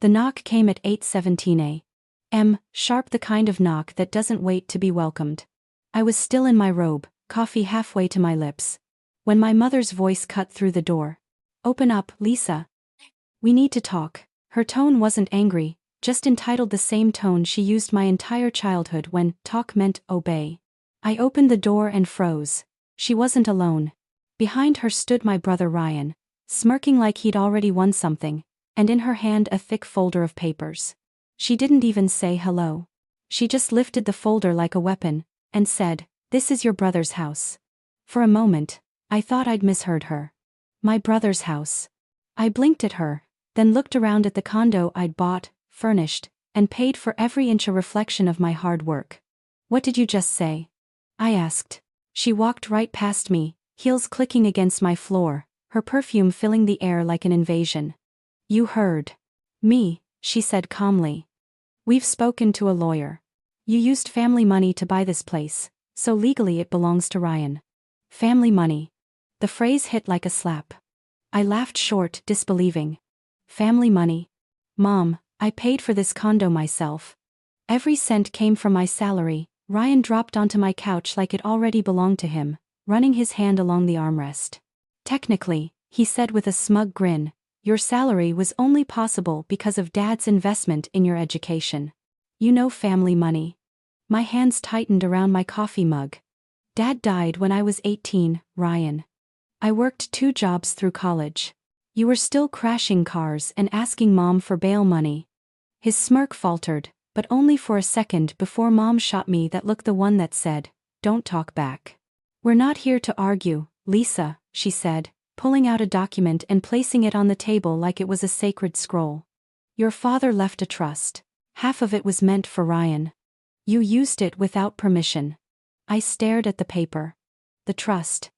The knock came at 8:17 a.m., sharp, the kind of knock that doesn't wait to be welcomed. I was still in my robe, coffee halfway to my lips, when my mother's voice cut through the door. "Open up, Lisa. We need to talk." Her tone wasn't angry, just entitled, the same tone she used my entire childhood when talk meant obey. I opened the door and froze. She wasn't alone. Behind her stood my brother Ryan, smirking like he'd already won something, and in her hand a thick folder of papers. She didn't even say hello. She just lifted the folder like a weapon, and said, "This is your brother's house." For a moment, I thought I'd misheard her. My brother's house. I blinked at her, then looked around at the condo I'd bought, furnished, and paid for, every inch a reflection of my hard work. "What did you just say?" I asked. She walked right past me, heels clicking against my floor, her perfume filling the air like an invasion. "You heard me," she said calmly. "We've spoken to a lawyer. You used family money to buy this place, so legally it belongs to Ryan." Family money. The phrase hit like a slap. I laughed short, disbelieving. Family money? Mom, I paid for this condo myself. Every cent came from my salary. Ryan dropped onto my couch like it already belonged to him, running his hand along the armrest. "Technically," he said with a smug grin, "your salary was only possible because of Dad's investment in your education. You know family money." My hands tightened around my coffee mug. "Dad died when I was 18, Ryan. I worked 2 jobs through college. You were still crashing cars and asking Mom for bail money." His smirk faltered, but only for a second before Mom shot me that look, the one that said, "Don't talk back." "We're not here to argue, Lisa," she said, pulling out a document and placing it on the table like it was a sacred scroll. "Your father left a trust. Half of it was meant for Ryan. You used it without permission." I stared at the paper. The trust.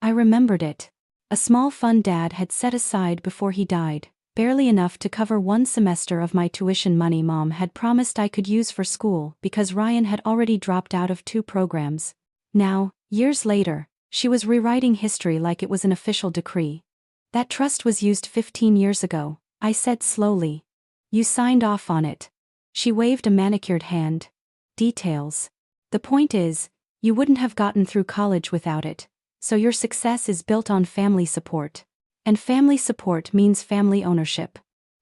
I remembered it. A small fund Dad had set aside before he died, barely enough to cover 1 semester of my tuition money Mom had promised I could use for school because Ryan had already dropped out of 2 programs. Now, years later, she was rewriting history like it was an official decree. "That trust was used 15 years ago," I said slowly. "You signed off on it." She waved a manicured hand. "Details. The point is, you wouldn't have gotten through college without it, so your success is built on family support. And family support means family ownership."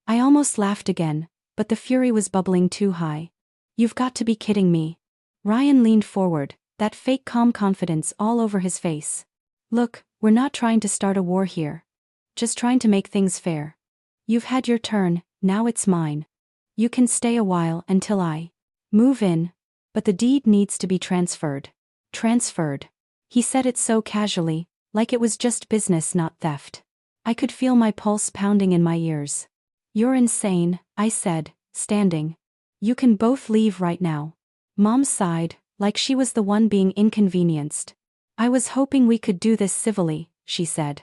I almost laughed again, but the fury was bubbling too high. "You've got to be kidding me." Ryan leaned forward, that fake calm confidence all over his face. "Look, we're not trying to start a war here. Just trying to make things fair. You've had your turn, now it's mine. You can stay a while until I move in, but the deed needs to be transferred." Transferred. He said it so casually, like it was just business, not theft. I could feel my pulse pounding in my ears. "You're insane," I said, standing. "You can both leave right now." Mom sighed, like she was the one being inconvenienced. "I was hoping we could do this civilly," she said.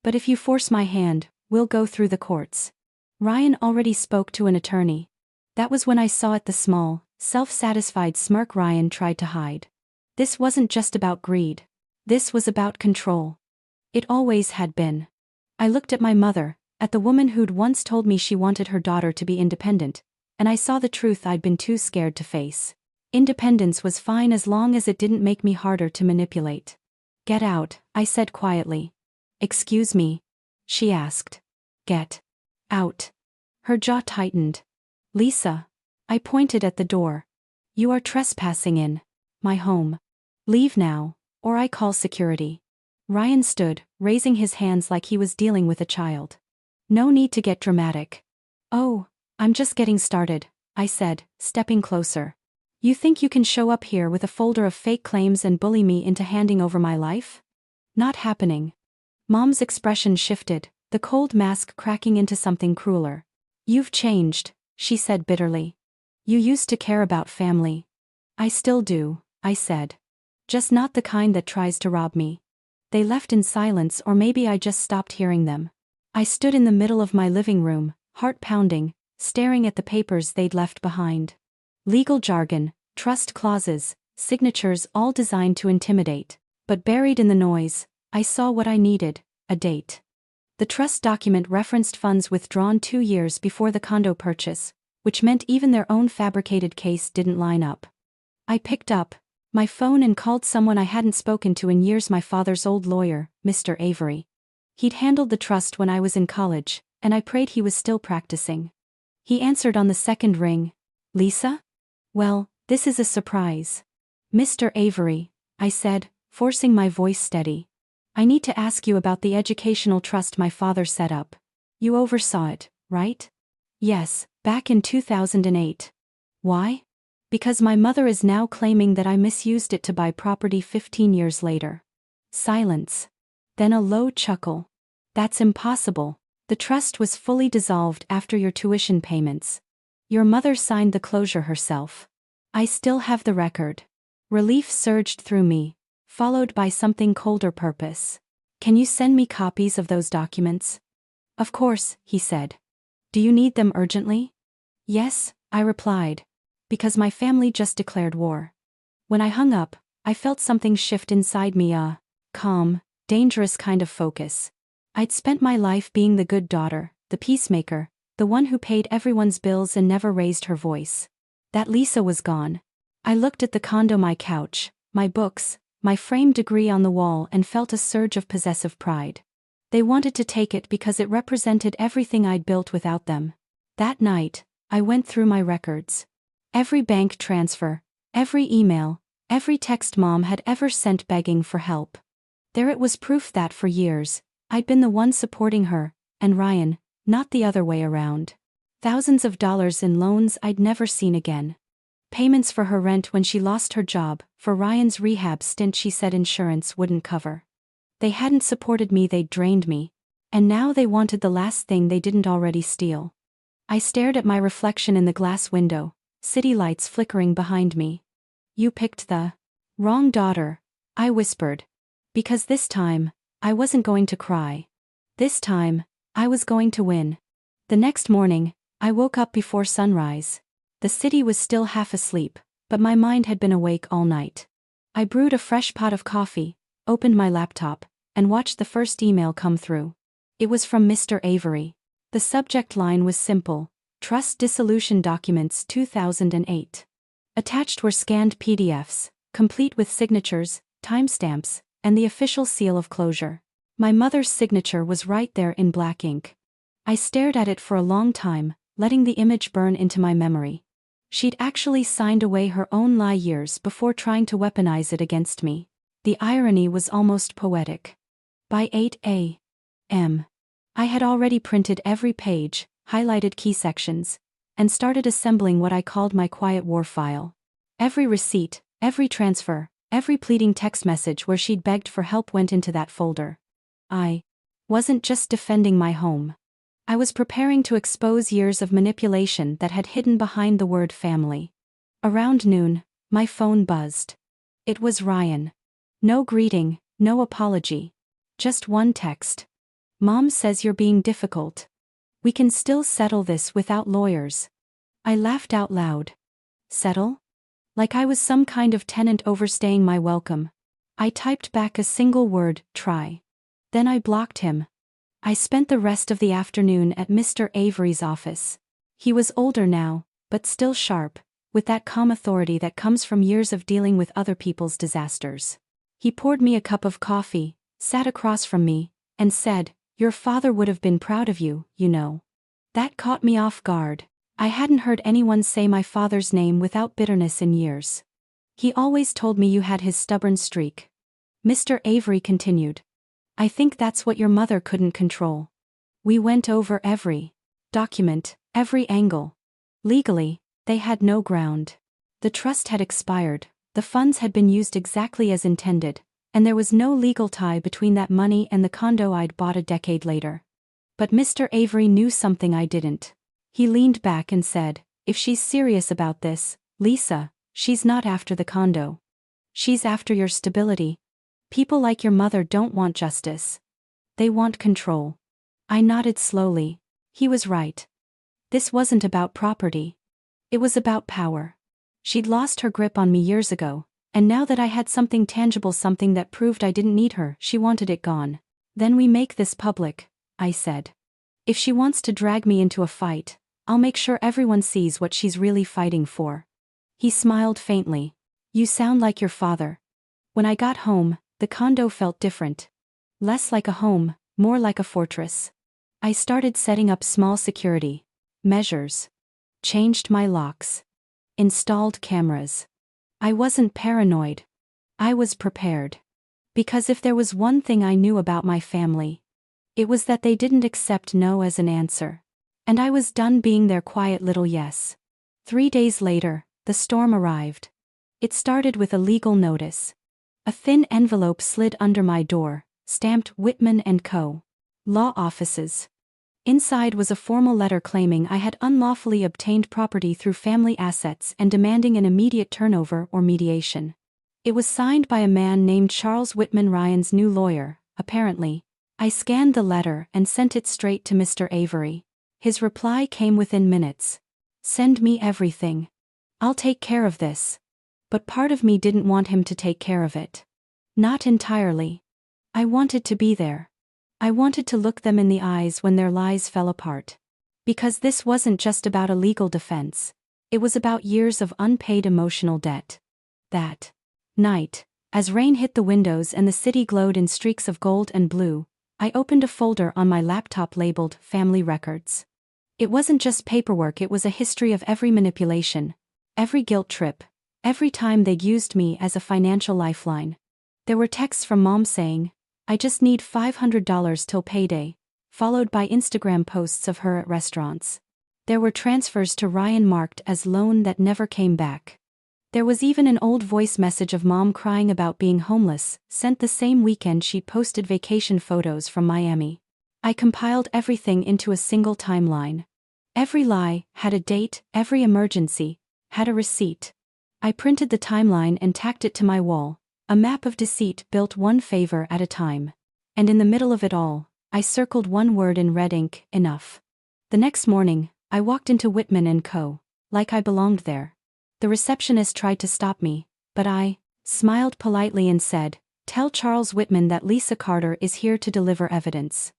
"But if you force my hand, we'll go through the courts." Ryan already spoke to an attorney. That was when I saw it, the small, self-satisfied smirk Ryan tried to hide. This wasn't just about greed. This was about control. It always had been. I looked at my mother, at the woman who'd once told me she wanted her daughter to be independent, and I saw the truth I'd been too scared to face. Independence was fine as long as it didn't make me harder to manipulate. "Get out," I said quietly. "Excuse me?" she asked. "Get out." Her jaw tightened. "Lisa." I pointed at the door. "You are trespassing in my home. Leave now, or I call security." Ryan stood, raising his hands like he was dealing with a child. "No need to get dramatic." "Oh, I'm just getting started," I said, stepping closer. "You think you can show up here with a folder of fake claims and bully me into handing over my life? Not happening." Mom's expression shifted, the cold mask cracking into something crueler. "You've changed," she said bitterly. "You used to care about family." "I still do," I said. "Just not the kind that tries to rob me." They left in silence, or maybe I just stopped hearing them. I stood in the middle of my living room, heart pounding, staring at the papers they'd left behind. Legal jargon, trust clauses, signatures, all designed to intimidate. But buried in the noise, I saw what I needed: a date. The trust document referenced funds withdrawn 2 years before the condo purchase, which meant even their own fabricated case didn't line up. I picked up my phone and called someone I hadn't spoken to in years, my father's old lawyer, Mr. Avery. He'd handled the trust when I was in college, and I prayed he was still practicing. He answered on the second ring. Lisa? Well, this is a surprise. Mr. Avery, I said, forcing my voice steady. I need to ask you about the educational trust my father set up. You oversaw it, right? Yes, back in 2008. Why? Because my mother is now claiming that I misused it to buy property 15 years later. Silence. Then a low chuckle. That's impossible. The trust was fully dissolved after your tuition payments. Your mother signed the closure herself. I still have the record. Relief surged through me, followed by something colder purpose. Can you send me copies of those documents? Of course, he said. Do you need them urgently? Yes, I replied. Because my family just declared war. When I hung up, I felt something shift inside me, a calm, dangerous kind of focus. I'd spent my life being the good daughter, the peacemaker, the one who paid everyone's bills and never raised her voice. That Lisa was gone. I looked at the condo, my couch, my books, my framed degree on the wall, and felt a surge of possessive pride. They wanted to take it because it represented everything I'd built without them. That night, I went through my records. Every bank transfer, every email, every text Mom had ever sent begging for help. There it was, proof that for years, I'd been the one supporting her, and Ryan, not the other way around. Thousands of dollars in loans I'd never seen again. Payments for her rent when she lost her job, for Ryan's rehab stint she said insurance wouldn't cover. They hadn't supported me, they'd drained me. And now they wanted the last thing they didn't already steal. I stared at my reflection in the glass window, city lights flickering behind me. You picked the wrong daughter, I whispered. Because this time, I wasn't going to cry. This time, I was going to win. The next morning, I woke up before sunrise. The city was still half asleep, but my mind had been awake all night. I brewed a fresh pot of coffee, opened my laptop, and watched the first email come through. It was from Mr. Avery. The subject line was simple: Trust Dissolution Documents 2008. Attached were scanned PDFs, complete with signatures, timestamps, and the official seal of closure. My mother's signature was right there in black ink. I stared at it for a long time, letting the image burn into my memory. She'd actually signed away her own lie years before trying to weaponize it against me. The irony was almost poetic. By 8 a.m., I had already printed every page, highlighted key sections, and started assembling what I called my quiet war file. Every receipt, every transfer, every pleading text message where she'd begged for help went into that folder. I wasn't just defending my home. I was preparing to expose years of manipulation that had hidden behind the word family. Around noon, my phone buzzed. It was Ryan. No greeting, no apology. Just one text. Mom says you're being difficult. We can still settle this without lawyers. I laughed out loud. Settle? Like I was some kind of tenant overstaying my welcome. I typed back a single word: try. Then I blocked him. I spent the rest of the afternoon at Mr. Avery's office. He was older now, but still sharp, with that calm authority that comes from years of dealing with other people's disasters. He poured me a cup of coffee, sat across from me, and said, "Your father would have been proud of you, you know." That caught me off guard. I hadn't heard anyone say my father's name without bitterness in years. He always told me you had his stubborn streak. Mr. Avery continued. I think that's what your mother couldn't control. We went over every document, every angle. Legally, they had no ground. The trust had expired, the funds had been used exactly as intended, and there was no legal tie between that money and the condo I'd bought a decade later. But Mr. Avery knew something I didn't. He leaned back and said, "If she's serious about this, Lisa, she's not after the condo. She's after your stability. People like your mother don't want justice. They want control." I nodded slowly. He was right. This wasn't about property. It was about power. She'd lost her grip on me years ago, and now that I had something tangible, something that proved I didn't need her, she wanted it gone. Then we make this public. I said. If she wants to drag me into a fight, I'll make sure everyone sees what she's really fighting for. He smiled faintly. You sound like your father. When I got home, the condo felt different. Less like a home, more like a fortress. I started setting up small security measures. Changed my locks. Installed cameras. I wasn't paranoid. I was prepared. Because if there was one thing I knew about my family, it was that they didn't accept no as an answer. And I was done being their quiet little yes. 3 days later, the storm arrived. It started with a legal notice. A thin envelope slid under my door, stamped Whitman & Co. Law Offices. Inside was a formal letter claiming I had unlawfully obtained property through family assets and demanding an immediate turnover or mediation. It was signed by a man named Charles Whitman, Ryan's new lawyer, apparently. I scanned the letter and sent it straight to Mr. Avery. His reply came within minutes. Send me everything. I'll take care of this. But part of me didn't want him to take care of it. Not entirely. I wanted to be there. I wanted to look them in the eyes when their lies fell apart. Because this wasn't just about a legal defense. It was about years of unpaid emotional debt. That night, as rain hit the windows and the city glowed in streaks of gold and blue, I opened a folder on my laptop labeled Family Records. It wasn't just paperwork, it was a history of every manipulation, every guilt trip, every time they'd used me as a financial lifeline. There were texts from Mom saying, I just need $500 till payday, followed by Instagram posts of her at restaurants. There were transfers to Ryan marked as loan that never came back. There was even an old voice message of Mom crying about being homeless, sent the same weekend she posted vacation photos from Miami. I compiled everything into a single timeline. Every lie had a date, every emergency had a receipt. I printed the timeline and tacked it to my wall, a map of deceit built one favor at a time. And in the middle of it all, I circled one word in red ink, enough. The next morning, I walked into Whitman & Co., like I belonged there. The receptionist tried to stop me, but I smiled politely and said, Tell Charles Whitman that Lisa Carter is here to deliver evidence.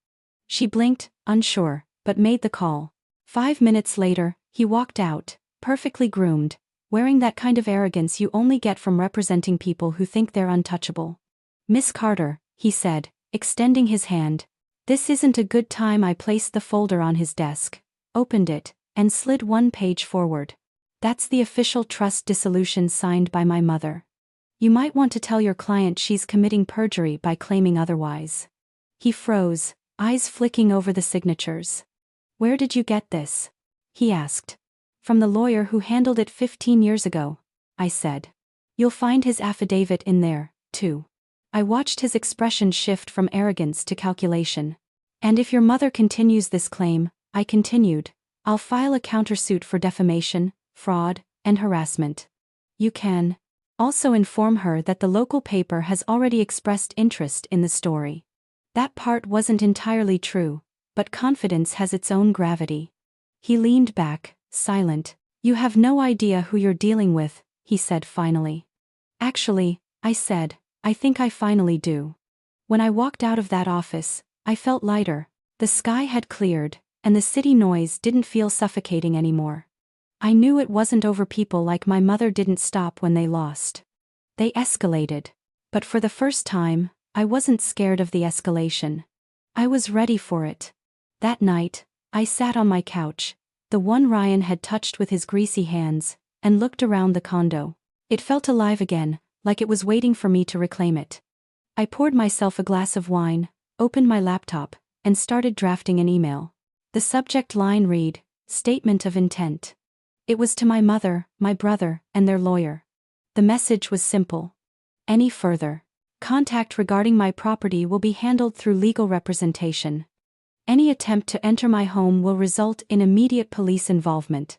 She blinked, unsure, but made the call. 5 minutes later, he walked out, perfectly groomed, wearing that kind of arrogance you only get from representing people who think they're untouchable. Miss Carter, he said, extending his hand. This isn't a good time. I placed the folder on his desk, opened it, and slid one page forward. That's the official trust dissolution signed by my mother. You might want to tell your client she's committing perjury by claiming otherwise. He froze, eyes flicking over the signatures. Where did you get this? He asked. From the lawyer who handled it 15 years ago, I said. You'll find his affidavit in there, too. I watched his expression shift from arrogance to calculation. And if your mother continues this claim, I continued, I'll file a countersuit for defamation, fraud, and harassment. You can also inform her that the local paper has already expressed interest in the story. That part wasn't entirely true, but confidence has its own gravity. He leaned back, silent. You have no idea who you're dealing with, he said finally. Actually, I said, I think I finally do. When I walked out of that office, I felt lighter. The sky had cleared, and the city noise didn't feel suffocating anymore. I knew it wasn't over. People like my mother didn't stop when they lost. They escalated. But for the first time, I wasn't scared of the escalation. I was ready for it. That night, I sat on my couch, the one Ryan had touched with his greasy hands, and looked around the condo. It felt alive again, like it was waiting for me to reclaim it. I poured myself a glass of wine, opened my laptop, and started drafting an email. The subject line read, Statement of Intent. It was to my mother, my brother, and their lawyer. The message was simple. Any further contact regarding my property will be handled through legal representation. Any attempt to enter my home will result in immediate police involvement.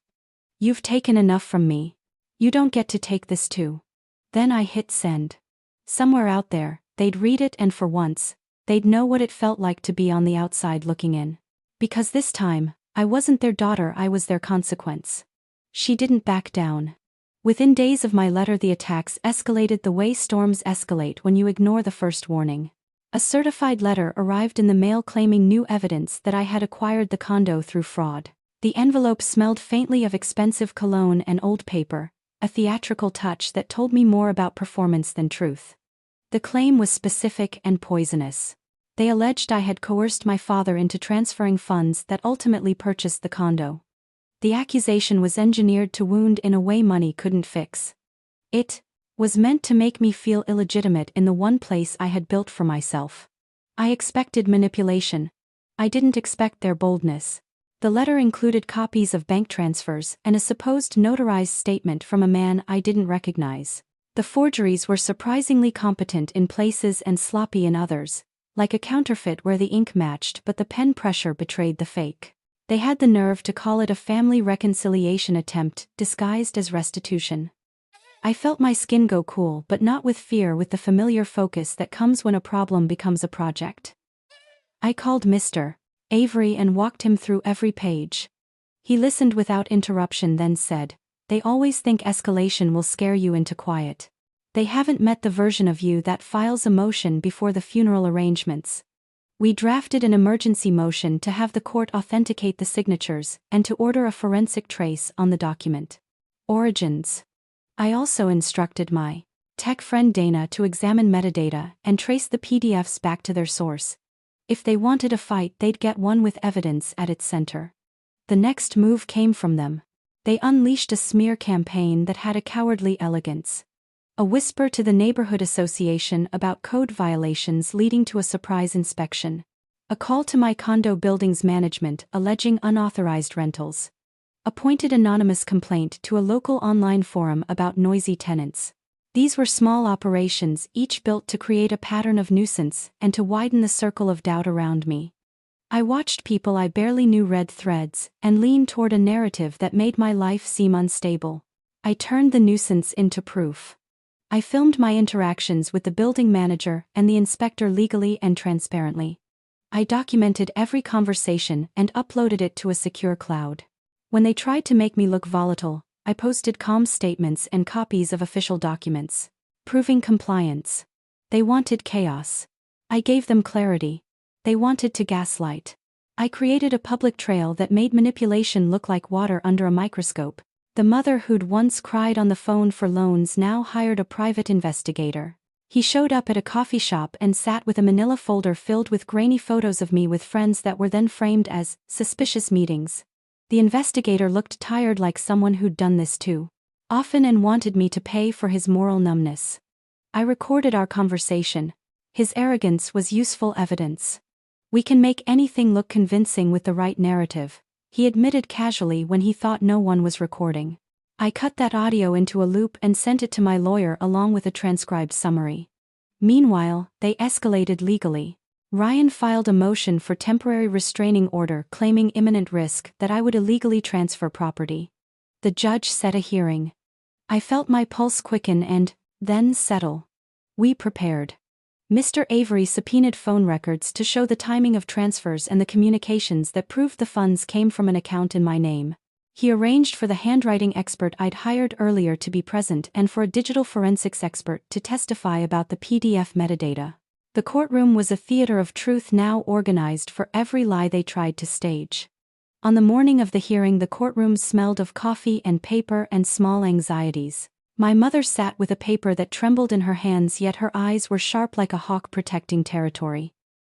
You've taken enough from me. You don't get to take this too. Then I hit send. Somewhere out there, they'd read it, and for once, they'd know what it felt like to be on the outside looking in. Because this time, I wasn't their daughter, I was their consequence. She didn't back down. Within days of my letter, the attacks escalated the way storms escalate when you ignore the first warning. A certified letter arrived in the mail claiming new evidence that I had acquired the condo through fraud. The envelope smelled faintly of expensive cologne and old paper, a theatrical touch that told me more about performance than truth. The claim was specific and poisonous. They alleged I had coerced my father into transferring funds that ultimately purchased the condo. The accusation was engineered to wound in a way money couldn't fix. It was meant to make me feel illegitimate in the one place I had built for myself. I expected manipulation. I didn't expect their boldness. The letter included copies of bank transfers and a supposed notarized statement from a man I didn't recognize. The forgeries were surprisingly competent in places and sloppy in others, like a counterfeit where the ink matched but the pen pressure betrayed the fake. They had the nerve to call it a family reconciliation attempt disguised as restitution. I felt my skin go cool, but not with fear, with the familiar focus that comes when a problem becomes a project. I called Mr. Avery and walked him through every page. He listened without interruption, then said, "They always think escalation will scare you into quiet. They haven't met the version of you that files a motion before the funeral arrangements. We drafted an emergency motion to have the court authenticate the signatures and to order a forensic trace on the document. Origins. I also instructed my tech friend Dana to examine metadata and trace the PDFs back to their source. If they wanted a fight, they'd get one with evidence at its center." The next move came from them. They unleashed a smear campaign that had a cowardly elegance. A whisper to the neighborhood association about code violations leading to a surprise inspection. A call to my condo building's management alleging unauthorized rentals. A pointed anonymous complaint to a local online forum about noisy tenants. These were small operations, each built to create a pattern of nuisance and to widen the circle of doubt around me. I watched people I barely knew read threads and leaned toward a narrative that made my life seem unstable. I turned the nuisance into proof. I filmed my interactions with the building manager and the inspector legally and transparently. I documented every conversation and uploaded it to a secure cloud. When they tried to make me look volatile, I posted calm statements and copies of official documents, proving compliance. They wanted chaos. I gave them clarity. They wanted to gaslight. I created a public trail that made manipulation look like water under a microscope. The mother who'd once cried on the phone for loans now hired a private investigator. He showed up at a coffee shop and sat with a manila folder filled with grainy photos of me with friends that were then framed as suspicious meetings. The investigator looked tired, like someone who'd done this too often and wanted me to pay for his moral numbness. I recorded our conversation. His arrogance was useful evidence. "We can make anything look convincing with the right narrative," he admitted casually when he thought no one was recording. I cut that audio into a loop and sent it to my lawyer along with a transcribed summary. Meanwhile, they escalated legally. Ryan filed a motion for temporary restraining order claiming imminent risk that I would illegally transfer property. The judge set a hearing. I felt my pulse quicken and then settle. We prepared. Mr. Avery subpoenaed phone records to show the timing of transfers and the communications that proved the funds came from an account in my name. He arranged for the handwriting expert I'd hired earlier to be present and for a digital forensics expert to testify about the PDF metadata. The courtroom was a theater of truth now organized for every lie they tried to stage. On the morning of the hearing, the courtroom smelled of coffee and paper and small anxieties. My mother sat with a paper that trembled in her hands, yet her eyes were sharp like a hawk protecting territory.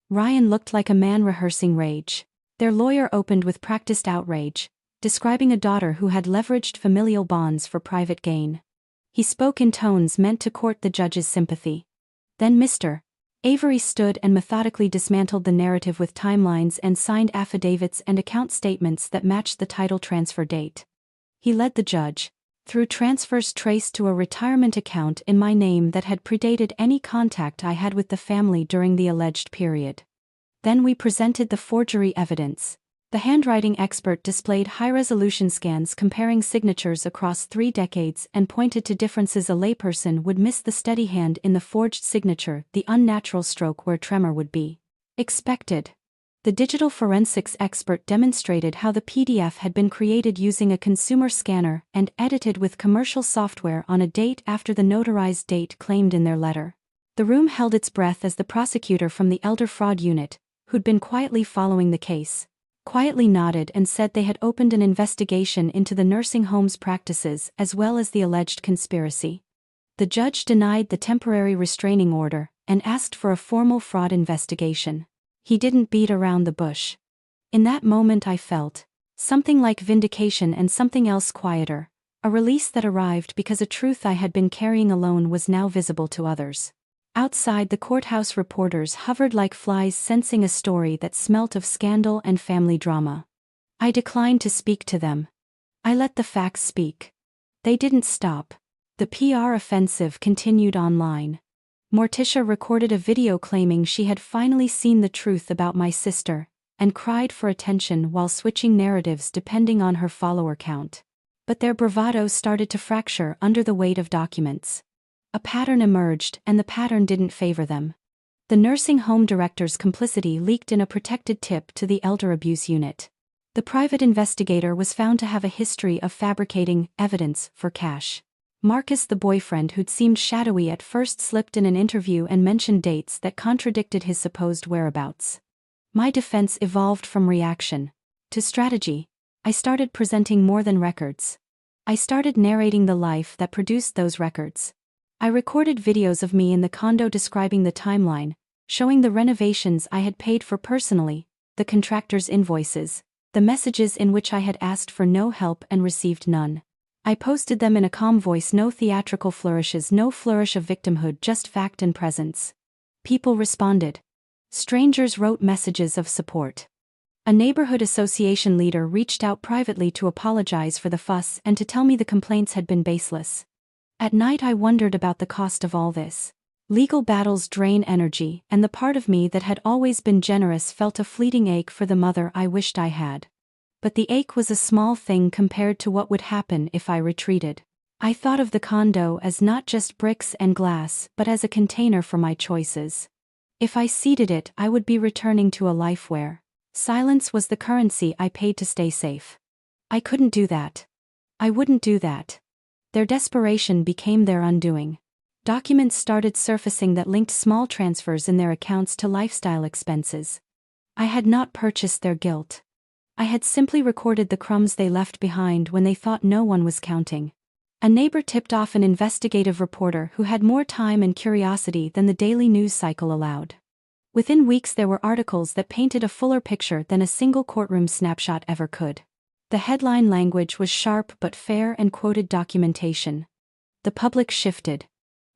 Ryan looked like a man rehearsing rage. Their lawyer opened with practiced outrage, describing a daughter who had leveraged familial bonds for private gain. He spoke in tones meant to court the judge's sympathy. Then Mr. Avery stood and methodically dismantled the narrative with timelines and signed affidavits and account statements that matched the title transfer date. He led the judge through transfers traced to a retirement account in my name that had predated any contact I had with the family during the alleged period. Then we presented the forgery evidence. The handwriting expert displayed high-resolution scans comparing signatures across 3 decades and pointed to differences a layperson would miss: the steady hand in the forged signature, the unnatural stroke where tremor would be expected. The digital forensics expert demonstrated how the PDF had been created using a consumer scanner and edited with commercial software on a date after the notarized date claimed in their letter. The room held its breath as the prosecutor from the Elder Fraud Unit, who'd been quietly following the case, quietly nodded and said they had opened an investigation into the nursing home's practices as well as the alleged conspiracy. The judge denied the temporary restraining order and asked for a formal fraud investigation. He didn't beat around the bush. In that moment I felt something like vindication and something else quieter, a release that arrived because a truth I had been carrying alone was now visible to others. Outside, the courthouse reporters hovered like flies, sensing a story that smelt of scandal and family drama. I declined to speak to them. I let the facts speak. They didn't stop. The PR offensive continued online. Morticia recorded a video claiming she had finally seen the truth about my sister, and cried for attention while switching narratives depending on her follower count. But their bravado started to fracture under the weight of documents. A pattern emerged, and the pattern didn't favor them. The nursing home director's complicity leaked in a protected tip to the Elder Abuse Unit. The private investigator was found to have a history of fabricating evidence for cash. Marcus, the boyfriend who'd seemed shadowy at first, slipped in an interview and mentioned dates that contradicted his supposed whereabouts. My defense evolved from reaction to strategy. I started presenting more than records. I started narrating the life that produced those records. I recorded videos of me in the condo describing the timeline, showing the renovations I had paid for personally, the contractor's invoices, the messages in which I had asked for no help and received none. I posted them in a calm voice, no theatrical flourishes, no flourish of victimhood, just fact and presence. People responded. Strangers wrote messages of support. A neighborhood association leader reached out privately to apologize for the fuss and to tell me the complaints had been baseless. At night I wondered about the cost of all this. Legal battles drain energy, and the part of me that had always been generous felt a fleeting ache for the mother I wished I had. But the ache was a small thing compared to what would happen if I retreated. I thought of the condo as not just bricks and glass but as a container for my choices. If I ceded it, I would be returning to a life where silence was the currency I paid to stay safe. I couldn't do that. I wouldn't do that. Their desperation became their undoing. Documents started surfacing that linked small transfers in their accounts to lifestyle expenses. I had not purchased their guilt. I had simply recorded the crumbs they left behind when they thought no one was counting. A neighbor tipped off an investigative reporter who had more time and curiosity than the daily news cycle allowed. Within weeks there were articles that painted a fuller picture than a single courtroom snapshot ever could. The headline language was sharp but fair and quoted documentation. The public shifted.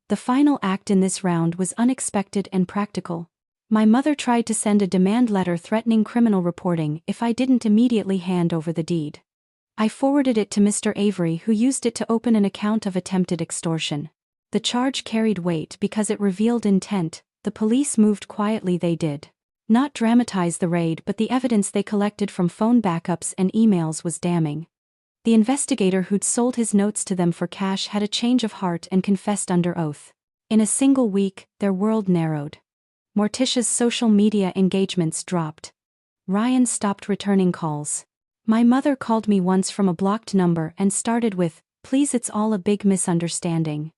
The final act in this round was unexpected and practical. My mother tried to send a demand letter threatening criminal reporting if I didn't immediately hand over the deed. I forwarded it to Mr. Avery, who used it to open an account of attempted extortion. The charge carried weight because it revealed intent. The police moved quietly, they did not dramatize the raid, but the evidence they collected from phone backups and emails was damning. The investigator who'd sold his notes to them for cash had a change of heart and confessed under oath. In a single week, their world narrowed. Morticia's social media engagements dropped. Ryan stopped returning calls. My mother called me once from a blocked number and started with, "Please, it's all a big misunderstanding."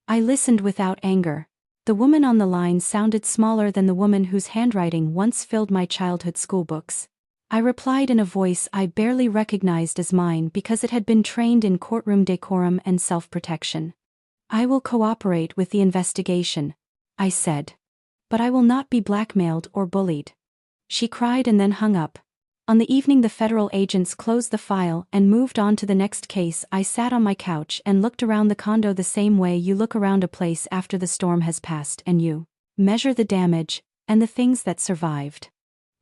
I listened without anger. The woman on the line sounded smaller than the woman whose handwriting once filled my childhood schoolbooks. I replied in a voice I barely recognized as mine because it had been trained in courtroom decorum and self-protection. "I will cooperate with the investigation," I said. "But I will not be blackmailed or bullied." She cried and then hung up. On the evening the federal agents closed the file and moved on to the next case, I sat on my couch and looked around the condo the same way you look around a place after the storm has passed and you measure the damage and the things that survived.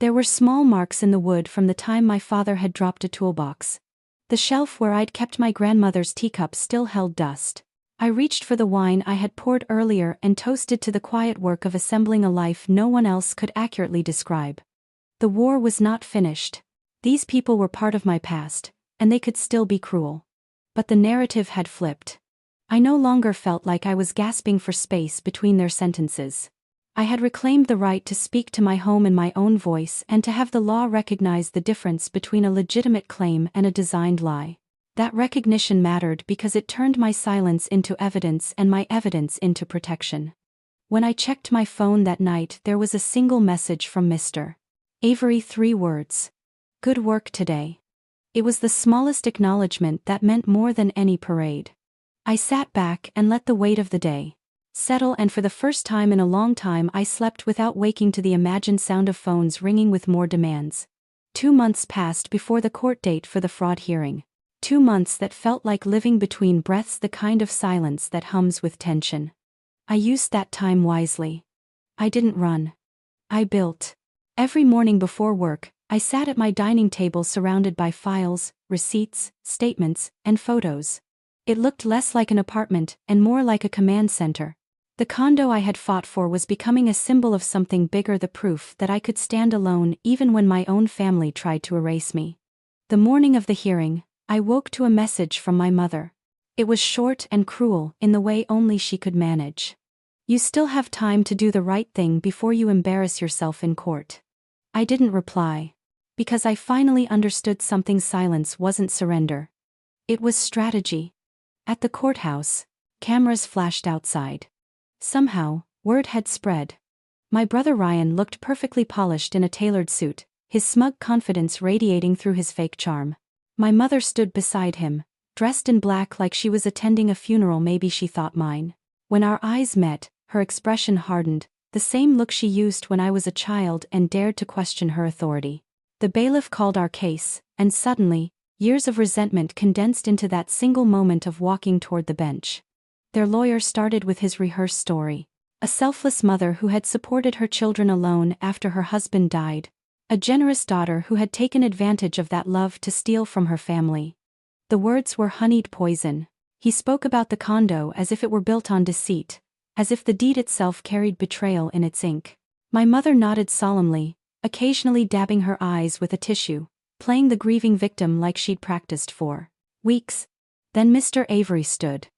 There were small marks in the wood from the time my father had dropped a toolbox. The shelf where I'd kept my grandmother's teacup still held dust. I reached for the wine I had poured earlier and toasted to the quiet work of assembling a life no one else could accurately describe. The war was not finished. These people were part of my past, and they could still be cruel. But the narrative had flipped. I no longer felt like I was gasping for space between their sentences. I had reclaimed the right to speak to my home in my own voice and to have the law recognize the difference between a legitimate claim and a designed lie. That recognition mattered because it turned my silence into evidence and my evidence into protection. When I checked my phone that night, there was a single message from Mr. Avery, 3 words. Good work today. It was the smallest acknowledgement that meant more than any parade. I sat back and let the weight of the day settle, and for the first time in a long time I slept without waking to the imagined sound of phones ringing with more demands. 2 months passed before the court date for the fraud hearing. 2 months that felt like living between breaths, the kind of silence that hums with tension. I used that time wisely. I didn't run. I built. Every morning before work, I sat at my dining table surrounded by files, receipts, statements, and photos. It looked less like an apartment and more like a command center. The condo I had fought for was becoming a symbol of something bigger, the proof that I could stand alone even when my own family tried to erase me. The morning of the hearing, I woke to a message from my mother. It was short and cruel in the way only she could manage. You still have time to do the right thing before you embarrass yourself in court. I didn't reply. Because I finally understood something. Silence wasn't surrender. It was strategy. At the courthouse, cameras flashed outside. Somehow, word had spread. My brother Ryan looked perfectly polished in a tailored suit, his smug confidence radiating through his fake charm. My mother stood beside him, dressed in black like she was attending a funeral, maybe she thought mine. When our eyes met, her expression hardened, the same look she used when I was a child and dared to question her authority. The bailiff called our case, and suddenly, years of resentment condensed into that single moment of walking toward the bench. Their lawyer started with his rehearsed story. A selfless mother who had supported her children alone after her husband died. A generous daughter who had taken advantage of that love to steal from her family. The words were honeyed poison. He spoke about the condo as if it were built on deceit, as if the deed itself carried betrayal in its ink. My mother nodded solemnly, occasionally dabbing her eyes with a tissue, playing the grieving victim like she'd practiced for weeks. Then Mr. Avery stood.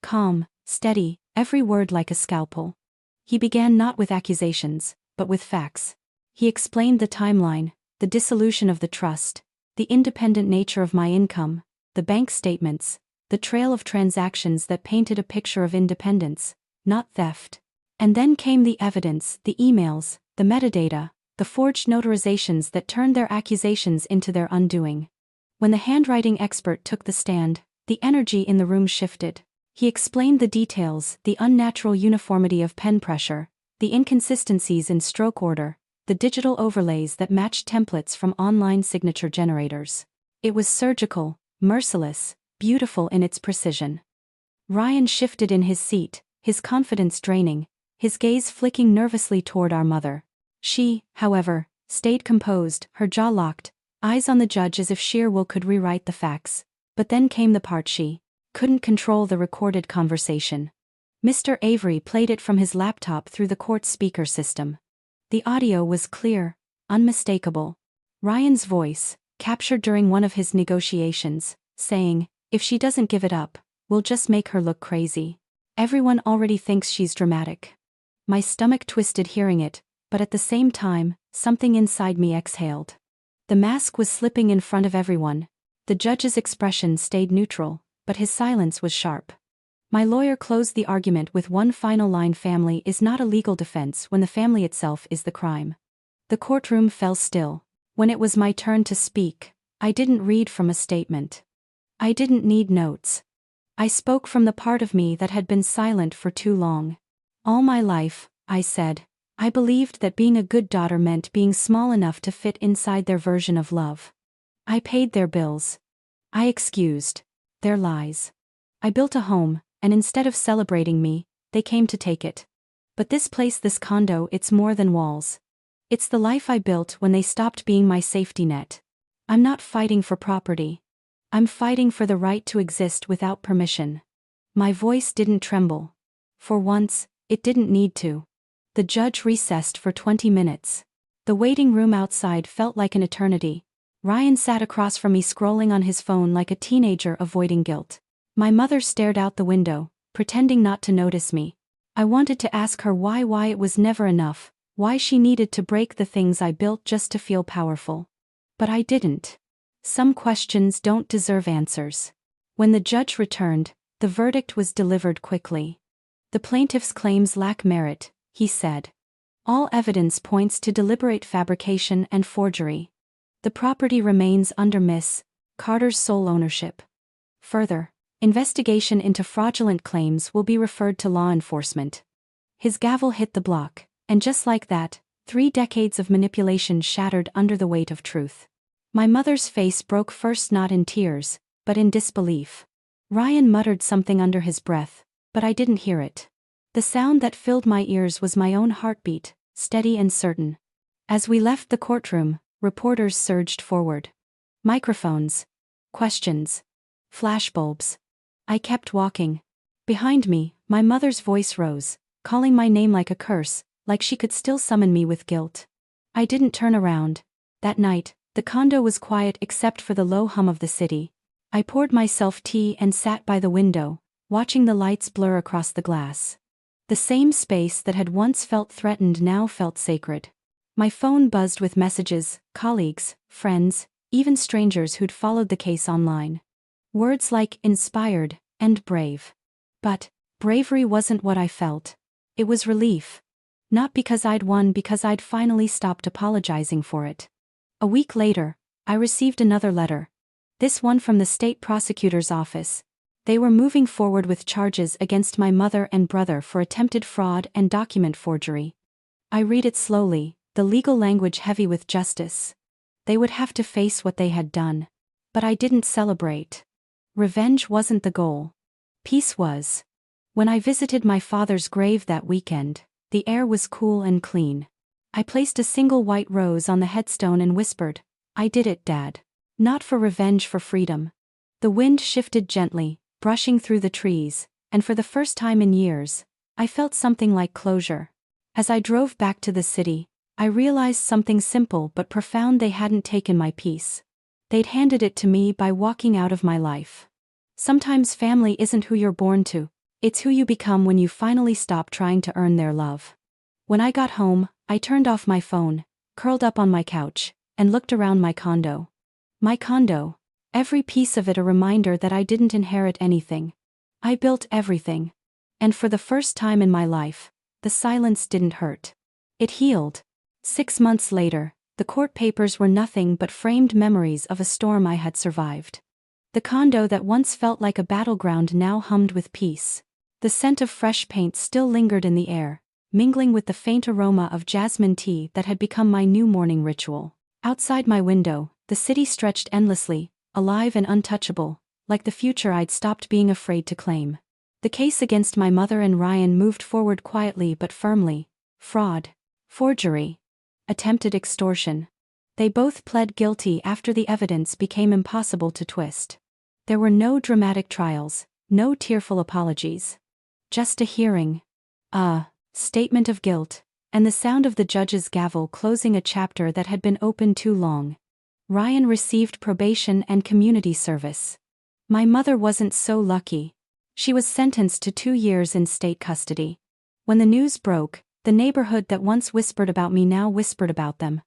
Calm, steady, every word like a scalpel. He began not with accusations, but with facts. He explained the timeline, the dissolution of the trust, the independent nature of my income, the bank statements, the trail of transactions that painted a picture of independence, not theft. And then came the evidence, the emails, the metadata, the forged notarizations that turned their accusations into their undoing. When the handwriting expert took the stand, the energy in the room shifted. He explained the details, the unnatural uniformity of pen pressure, the inconsistencies in stroke order, the digital overlays that matched templates from online signature generators. It was surgical, merciless, beautiful in its precision. Ryan shifted in his seat, his confidence draining, his gaze flicking nervously toward our mother. She, however, stayed composed, her jaw locked, eyes on the judge as if sheer will could rewrite the facts. But then came the part she couldn't control, the recorded conversation. Mr. Avery played it from his laptop through the court speaker system. The audio was clear, unmistakable. Ryan's voice, captured during one of his negotiations, saying, "If she doesn't give it up, we'll just make her look crazy. Everyone already thinks she's dramatic." My stomach twisted hearing it, but at the same time, something inside me exhaled. The mask was slipping in front of everyone. The judge's expression stayed neutral, but his silence was sharp. My lawyer closed the argument with one final line: family is not a legal defense when the family itself is the crime. The courtroom fell still. When it was my turn to speak, I didn't read from a statement. I didn't need notes. I spoke from the part of me that had been silent for too long. All my life, I said, I believed that being a good daughter meant being small enough to fit inside their version of love. I paid their bills. I excused their lies. I built a home, and instead of celebrating me, they came to take it. But this place, this condo, it's more than walls. It's the life I built when they stopped being my safety net. I'm not fighting for property. I'm fighting for the right to exist without permission. My voice didn't tremble. For once, it didn't need to. The judge recessed for 20 minutes. The waiting room outside felt like an eternity. Ryan sat across from me scrolling on his phone like a teenager avoiding guilt. My mother stared out the window, pretending not to notice me. I wanted to ask her why it was never enough, why she needed to break the things I built just to feel powerful. But I didn't. Some questions don't deserve answers. When the judge returned, the verdict was delivered quickly. The plaintiff's claims lack merit, he said. All evidence points to deliberate fabrication and forgery. The property remains under Miss Carter's sole ownership. Further, investigation into fraudulent claims will be referred to law enforcement. His gavel hit the block, and just like that, 3 decades of manipulation shattered under the weight of truth. My mother's face broke first not in tears, but in disbelief. Ryan muttered something under his breath, but I didn't hear it. The sound that filled my ears was my own heartbeat, steady and certain. As we left the courtroom, reporters surged forward. Microphones. Questions. Flashbulbs. I kept walking. Behind me, my mother's voice rose, calling my name like a curse, like she could still summon me with guilt. I didn't turn around. That night, the condo was quiet except for the low hum of the city. I poured myself tea and sat by the window, watching the lights blur across the glass. The same space that had once felt threatened now felt sacred. My phone buzzed with messages, colleagues, friends, even strangers who'd followed the case online. Words like inspired and brave. But bravery wasn't what I felt. It was relief. Not because I'd won, because I'd finally stopped apologizing for it. A week later, I received another letter. This one from the state prosecutor's office. They were moving forward with charges against my mother and brother for attempted fraud and document forgery. I read it slowly, the legal language heavy with justice. They would have to face what they had done. But I didn't celebrate. Revenge wasn't the goal. Peace was. When I visited my father's grave that weekend, the air was cool and clean. I placed a single white rose on the headstone and whispered, "I did it, Dad. Not for revenge, for freedom." The wind shifted gently, brushing through the trees, and for the first time in years, I felt something like closure. As I drove back to the city, I realized something simple but profound: they hadn't taken my peace. They'd handed it to me by walking out of my life. Sometimes family isn't who you're born to, it's who you become when you finally stop trying to earn their love. When I got home, I turned off my phone, curled up on my couch, and looked around my condo. My condo, every piece of it a reminder that I didn't inherit anything. I built everything. And for the first time in my life, the silence didn't hurt. It healed. 6 months later, the court papers were nothing but framed memories of a storm I had survived. The condo that once felt like a battleground now hummed with peace. The scent of fresh paint still lingered in the air, mingling with the faint aroma of jasmine tea that had become my new morning ritual. Outside my window, the city stretched endlessly, alive and untouchable, like the future I'd stopped being afraid to claim. The case against my mother and Ryan moved forward quietly but firmly. Fraud, forgery, attempted extortion. They both pled guilty after the evidence became impossible to twist. There were no dramatic trials, no tearful apologies. Just a hearing. A statement of guilt, and the sound of the judge's gavel closing a chapter that had been open too long. Ryan received probation and community service. My mother wasn't so lucky. She was sentenced to 2 years in state custody. When the news broke, the neighborhood that once whispered about me now whispered about them.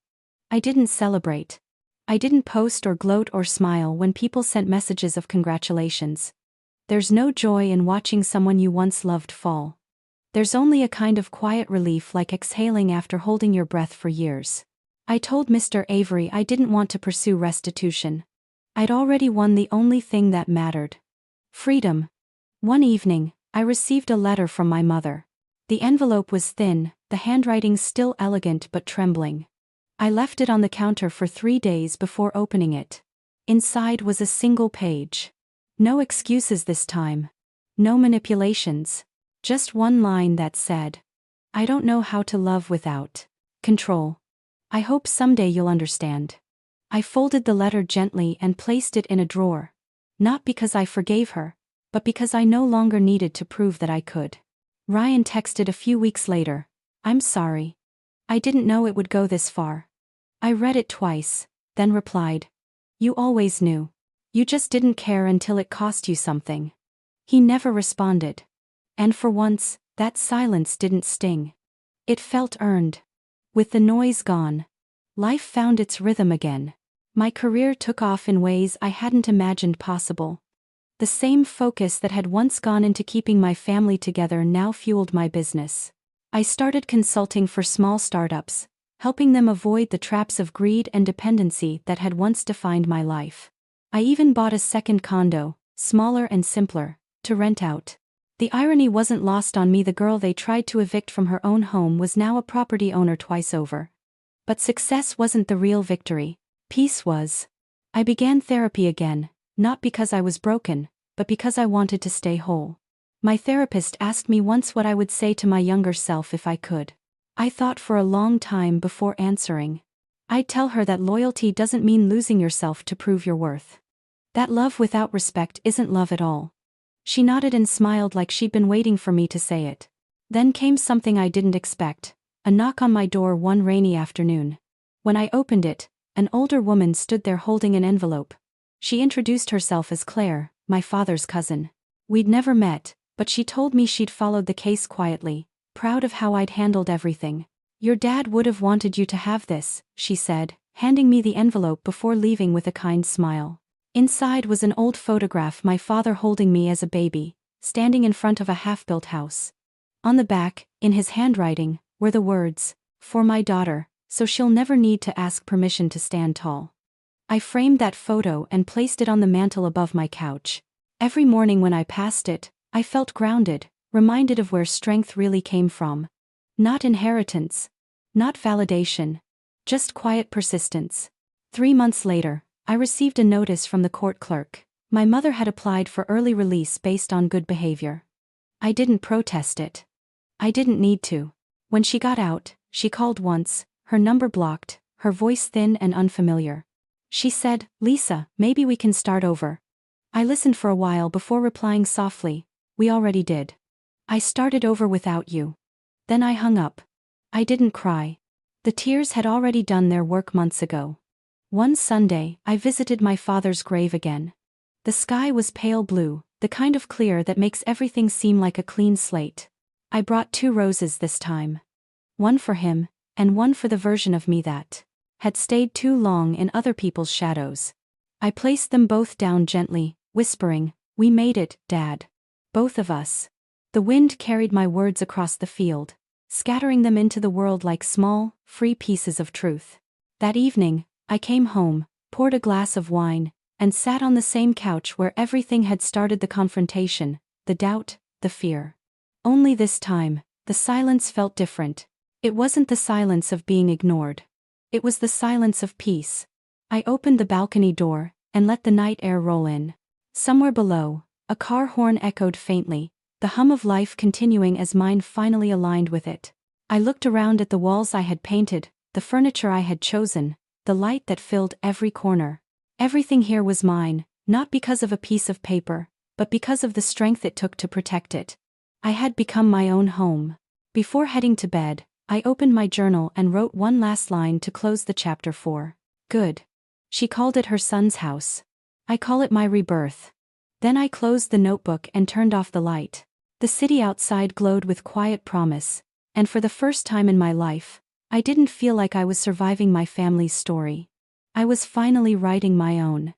I didn't celebrate. I didn't post or gloat or smile when people sent messages of congratulations. There's no joy in watching someone you once loved fall. There's only a kind of quiet relief, like exhaling after holding your breath for years. I told Mr. Avery I didn't want to pursue restitution. I'd already won the only thing that mattered. Freedom. One evening, I received a letter from my mother. The envelope was thin, the handwriting still elegant but trembling. I left it on the counter for 3 days before opening it. Inside was a single page. No excuses this time. No manipulations. Just one line that said, "I don't know how to love without control. I hope someday you'll understand." I folded the letter gently and placed it in a drawer. Not because I forgave her, but because I no longer needed to prove that I could. Ryan texted a few weeks later, "I'm sorry. I didn't know it would go this far." I read it twice, then replied, "You always knew. You just didn't care until it cost you something." He never responded. And for once, that silence didn't sting. It felt earned. With the noise gone, life found its rhythm again. My career took off in ways I hadn't imagined possible. The same focus that had once gone into keeping my family together now fueled my business. I started consulting for small startups, helping them avoid the traps of greed and dependency that had once defined my life. I even bought a second condo, smaller and simpler, to rent out. The irony wasn't lost on me. The girl they tried to evict from her own home was now a property owner twice over. But success wasn't the real victory. Peace was. I began therapy again, not because I was broken, but because I wanted to stay whole. My therapist asked me once what I would say to my younger self if I could. I thought for a long time before answering. I'd tell her that loyalty doesn't mean losing yourself to prove your worth. That love without respect isn't love at all. She nodded and smiled like she'd been waiting for me to say it. Then came something I didn't expect, a knock on my door one rainy afternoon. When I opened it, an older woman stood there holding an envelope. She introduced herself as Claire, my father's cousin. We'd never met, but she told me she'd followed the case quietly, proud of how I'd handled everything. "Your dad would have wanted you to have this," she said, handing me the envelope before leaving with a kind smile. Inside was an old photograph, my father holding me as a baby, standing in front of a half-built house. On the back, in his handwriting, were the words, "For my daughter, so she'll never need to ask permission to stand tall." I framed that photo and placed it on the mantel above my couch. Every morning when I passed it, I felt grounded, reminded of where strength really came from. Not inheritance. Not validation. Just quiet persistence. 3 months later, I received a notice from the court clerk. My mother had applied for early release based on good behavior. I didn't protest it. I didn't need to. When she got out, she called once, her number blocked, her voice thin and unfamiliar. She said, "Lisa, maybe we can start over." I listened for a while before replying softly, "We already did. I started over without you." Then I hung up. I didn't cry. The tears had already done their work months ago. One Sunday, I visited my father's grave again. The sky was pale blue, the kind of clear that makes everything seem like a clean slate. I brought 2 roses this time. One for him, and one for the version of me that had stayed too long in other people's shadows. I placed them both down gently, whispering, "We made it, Dad. Both of us." The wind carried my words across the field, scattering them into the world like small, free pieces of truth. That evening, I came home, poured a glass of wine, and sat on the same couch where everything had started: the confrontation, the doubt, the fear. Only this time, the silence felt different. It wasn't the silence of being ignored. It was the silence of peace. I opened the balcony door, and let the night air roll in. Somewhere below, a car horn echoed faintly, the hum of life continuing as mine finally aligned with it. I looked around at the walls I had painted, the furniture I had chosen, the light that filled every corner. Everything here was mine, not because of a piece of paper, but because of the strength it took to protect it. I had become my own home. Before heading to bed, I opened my journal and wrote one last line to close the chapter for good. She called it her son's house. I call it my rebirth. Then I closed the notebook and turned off the light. The city outside glowed with quiet promise, and for the first time in my life, I didn't feel like I was surviving my family's story. I was finally writing my own.